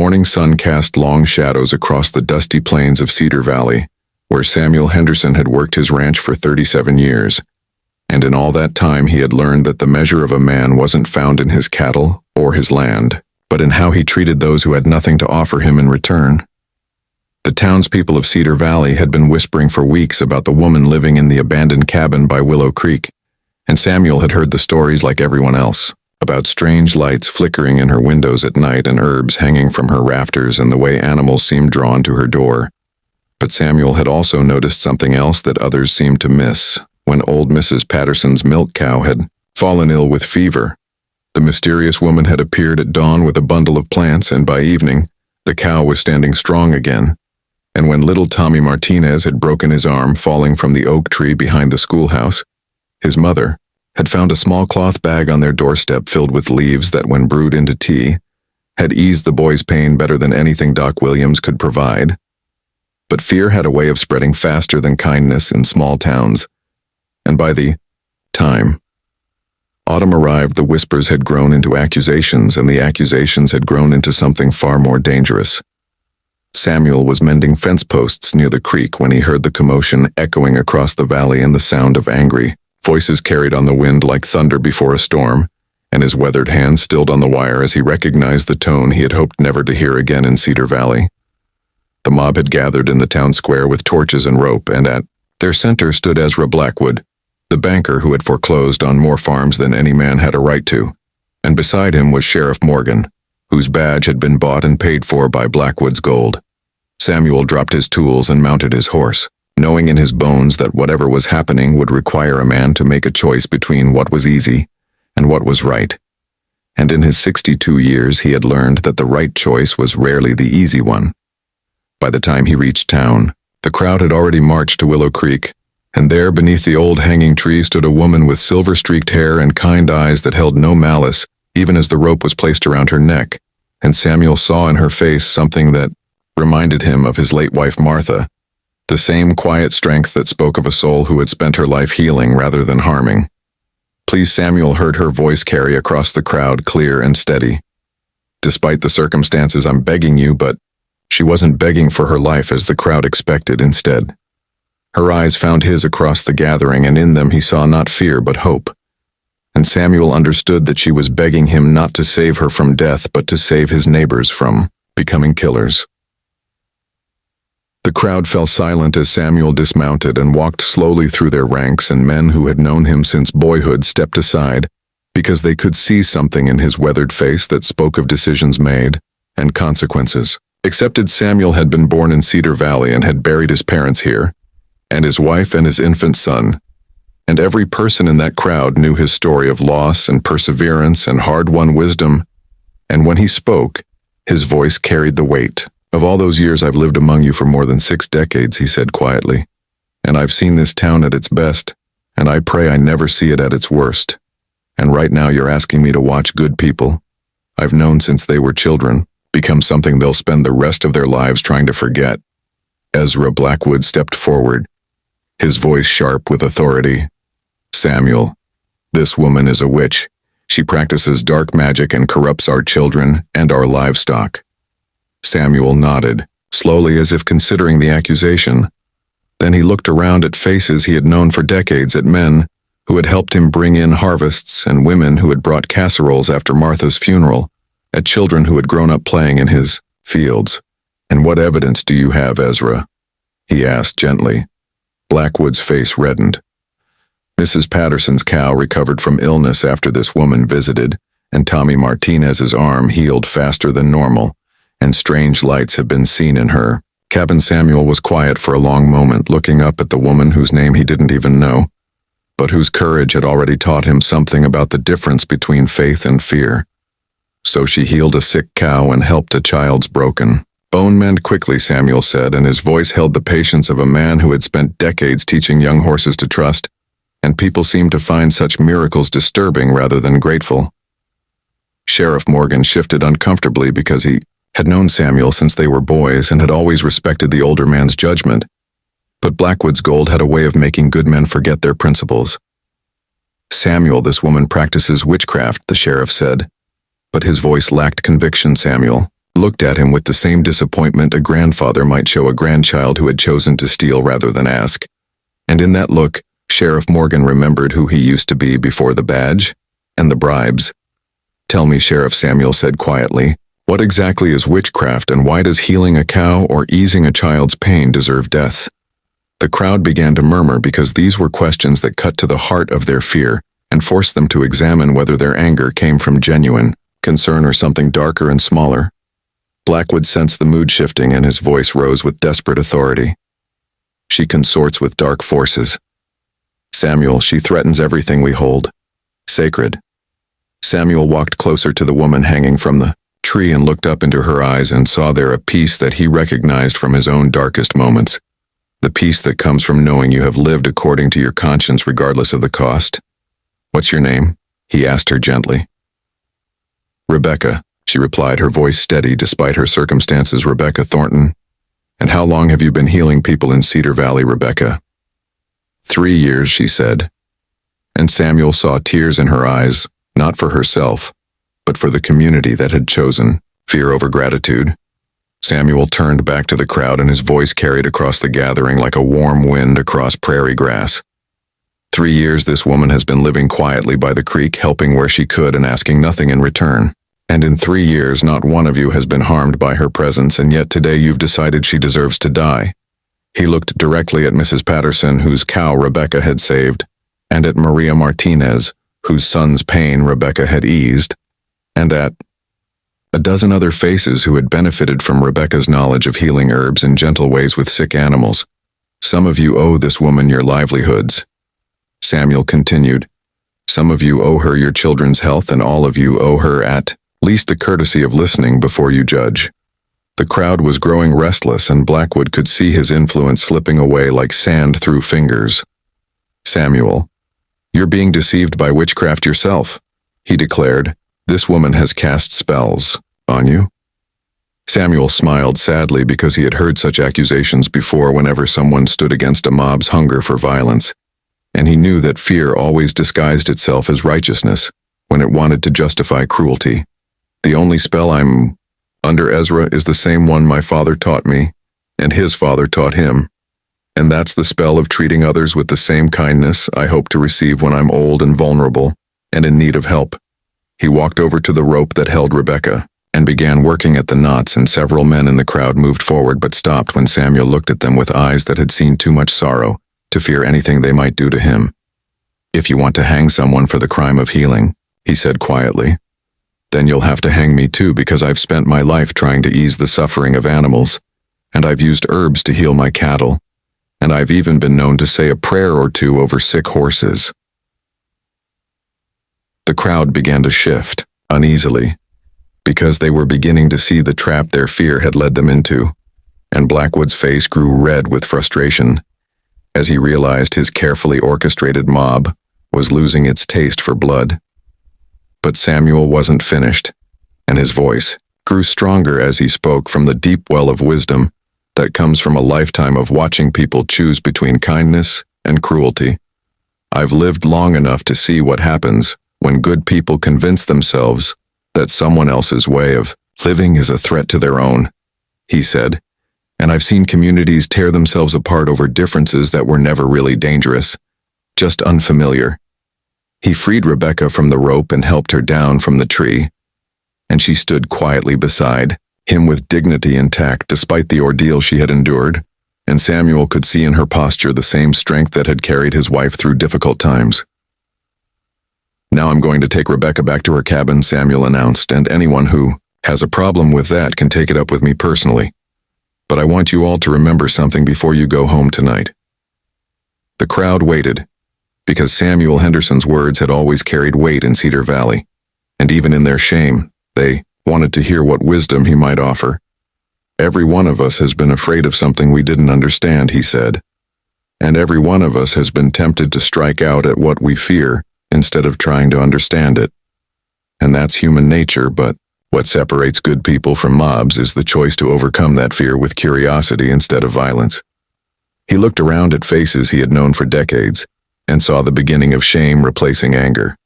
morning sun cast long shadows across the dusty plains of Cedar Valley, where Samuel Henderson had worked his ranch for 37 years. And in all that time he had learned that the measure of a man wasn't found in his cattle or his land, but in how he treated those who had nothing to offer him in return. The townspeople of Cedar Valley had been whispering for weeks about the woman living in the abandoned cabin by Willow Creek, and Samuel had heard the stories like everyone else, about strange lights flickering in her windows at night and herbs hanging from her rafters and the way animals seemed drawn to her door. But Samuel had also noticed something else that others seemed to miss. When old Mrs. Patterson's milk cow had fallen ill with fever, the mysterious woman had appeared at dawn with a bundle of plants, and by evening, the cow was standing strong again. And when little Tommy Martinez had broken his arm falling from the oak tree behind the schoolhouse, his mother had found a small cloth bag on their doorstep filled with leaves that, when brewed into tea, had eased the boy's pain better than anything Doc Williams could provide. But fear had a way of spreading faster than kindness in small towns, and by the time autumn arrived, the whispers had grown into accusations, and the accusations had grown into something far more dangerous. Samuel was mending fence posts near the creek when he heard the commotion echoing across the valley and the sound of angry voices carried on the wind like thunder before a storm, and his weathered hand stilled on the wire as he recognized the tone he had hoped never to hear again in Cedar Valley. The mob had gathered in the town square with torches and rope, and at their center stood Ezra Blackwood, the banker who had foreclosed on more farms than any man had a right to, and beside him was Sheriff Morgan, whose badge had been bought and paid for by Blackwood's gold. Samuel dropped his tools and mounted his horse, knowing in his bones that whatever was happening would require a man to make a choice between what was easy and what was right. And in his 62 years he had learned that the right choice was rarely the easy one. By the time he reached town, the crowd had already marched to Willow Creek, and there beneath the old hanging tree stood a woman with silver-streaked hair and kind eyes that held no malice, even as the rope was placed around her neck, and Samuel saw in her face something that reminded him of his late wife Martha, the same quiet strength that spoke of a soul who had spent her life healing rather than harming. Please, Samuel heard her voice carry across the crowd, clear and steady. Despite the circumstances, I'm begging you, but she wasn't begging for her life as the crowd expected. Instead, her eyes found his across the gathering, and in them he saw not fear but hope. And Samuel understood that she was begging him not to save her from death, but to save his neighbors from becoming killers. The crowd fell silent as Samuel dismounted and walked slowly through their ranks, and men who had known him since boyhood stepped aside because they could see something in his weathered face that spoke of decisions made and consequences. Accepted Samuel had been born in Cedar Valley and had buried his parents here, and his wife and his infant son, and every person in that crowd knew his story of loss and perseverance and hard-won wisdom, and when he spoke, his voice carried the weight. Of all those years I've lived among you for more than 6 decades, he said quietly, and I've seen this town at its best, and I pray I never see it at its worst. And right now you're asking me to watch good people I've known since they were children become something they'll spend the rest of their lives trying to forget. Ezra Blackwood stepped forward, his voice sharp with authority. Samuel, this woman is a witch. She practices dark magic and corrupts our children and our livestock. Samuel nodded, slowly as if considering the accusation. Then he looked around at faces he had known for decades, at men who had helped him bring in harvests and women who had brought casseroles after Martha's funeral, at children who had grown up playing in his fields. And what evidence do you have, Ezra? He asked gently. Blackwood's face reddened. Mrs. Patterson's cow recovered from illness after this woman visited, and Tommy Martinez's arm healed faster than normal, and strange lights have been seen in her. Cabin Samuel was quiet for a long moment, looking up at the woman whose name he didn't even know, but whose courage had already taught him something about the difference between faith and fear. So she healed a sick cow and helped a child's broken bone mend quickly, Samuel said, and his voice held the patience of a man who had spent decades teaching young horses to trust, and people seemed to find such miracles disturbing rather than grateful. Sheriff Morgan shifted uncomfortably because he had known Samuel since they were boys and had always respected the older man's judgment, but Blackwood's gold had a way of making good men forget their principles. Samuel, this woman practices witchcraft, the sheriff said, but his voice lacked conviction. Samuel, looked at him with the same disappointment a grandfather might show a grandchild who had chosen to steal rather than ask. And in that look, Sheriff Morgan remembered who he used to be before the badge and the bribes. "Tell me," Sheriff Samuel said quietly, "what exactly is witchcraft, and why does healing a cow or easing a child's pain deserve death?" The crowd began to murmur because these were questions that cut to the heart of their fear and forced them to examine whether their anger came from genuine concern or something darker and smaller. Blackwood sensed the mood shifting, and his voice rose with desperate authority. "She consorts with dark forces. Samuel, she threatens everything we hold sacred." Samuel walked closer to the woman hanging from the tree and looked up into her eyes and saw there a peace that he recognized from his own darkest moments. The peace that comes from knowing you have lived according to your conscience regardless of the cost. "What's your name?" he asked her gently. "Rebecca," she replied, her voice steady despite her circumstances. "Rebecca Thornton. And how long have you been healing people in Cedar Valley, Rebecca?" 3 years, she said. And Samuel saw tears in her eyes, not for herself, but for the community that had chosen fear over gratitude. Samuel turned back to the crowd, and his voice carried across the gathering like a warm wind across prairie grass. 3 years this woman has been living quietly by the creek, helping where she could and asking nothing in return. And in 3 years, not one of you has been harmed by her presence, and yet today you've decided she deserves to die. He looked directly at Mrs. Patterson, whose cow Rebecca had saved, and at Maria Martinez, whose son's pain Rebecca had eased, and at a dozen other faces who had benefited from Rebecca's knowledge of healing herbs and gentle ways with sick animals. "Some of you owe this woman your livelihoods," Samuel continued. "Some of you owe her your children's health, and all of you owe her at least the courtesy of listening before you judge." The crowd was growing restless, and Blackwood could see his influence slipping away like sand through fingers. "Samuel, you're being deceived by witchcraft yourself," he declared. "This woman has cast spells on you." Samuel smiled sadly because he had heard such accusations before whenever someone stood against a mob's hunger for violence, and he knew that fear always disguised itself as righteousness when it wanted to justify cruelty. "The only spell I'm under, Ezra, is the same one my father taught me, and his father taught him. And that's the spell of treating others with the same kindness I hope to receive when I'm old and vulnerable and in need of help." He walked over to the rope that held Rebecca and began working at the knots, and several men in the crowd moved forward but stopped when Samuel looked at them with eyes that had seen too much sorrow to fear anything they might do to him. "If you want to hang someone for the crime of healing," he said quietly, "then you'll have to hang me too, because I've spent my life trying to ease the suffering of animals, and I've used herbs to heal my cattle, and I've even been known to say a prayer or two over sick horses." The crowd began to shift, uneasily, because they were beginning to see the trap their fear had led them into, and Blackwood's face grew red with frustration as he realized his carefully orchestrated mob was losing its taste for blood. But Samuel wasn't finished, and his voice grew stronger as he spoke from the deep well of wisdom that comes from a lifetime of watching people choose between kindness and cruelty. "I've lived long enough to see what happens when good people convince themselves that someone else's way of living is a threat to their own," he said, "and I've seen communities tear themselves apart over differences that were never really dangerous, just unfamiliar." He freed Rebecca from the rope and helped her down from the tree, and she stood quietly beside him with dignity intact despite the ordeal she had endured, and Samuel could see in her posture the same strength that had carried his wife through difficult times. "Now I'm going to take Rebecca back to her cabin," Samuel announced, "and anyone who has a problem with that can take it up with me personally. But I want you all to remember something before you go home tonight." The crowd waited, because Samuel Henderson's words had always carried weight in Cedar Valley, and even in their shame, they wanted to hear what wisdom he might offer. "Every one of us has been afraid of something we didn't understand," he said, "and every one of us has been tempted to strike out at what we fear instead of trying to understand it. And that's human nature, but what separates good people from mobs is the choice to overcome that fear with curiosity instead of violence." He looked around at faces he had known for decades and saw the beginning of shame replacing anger.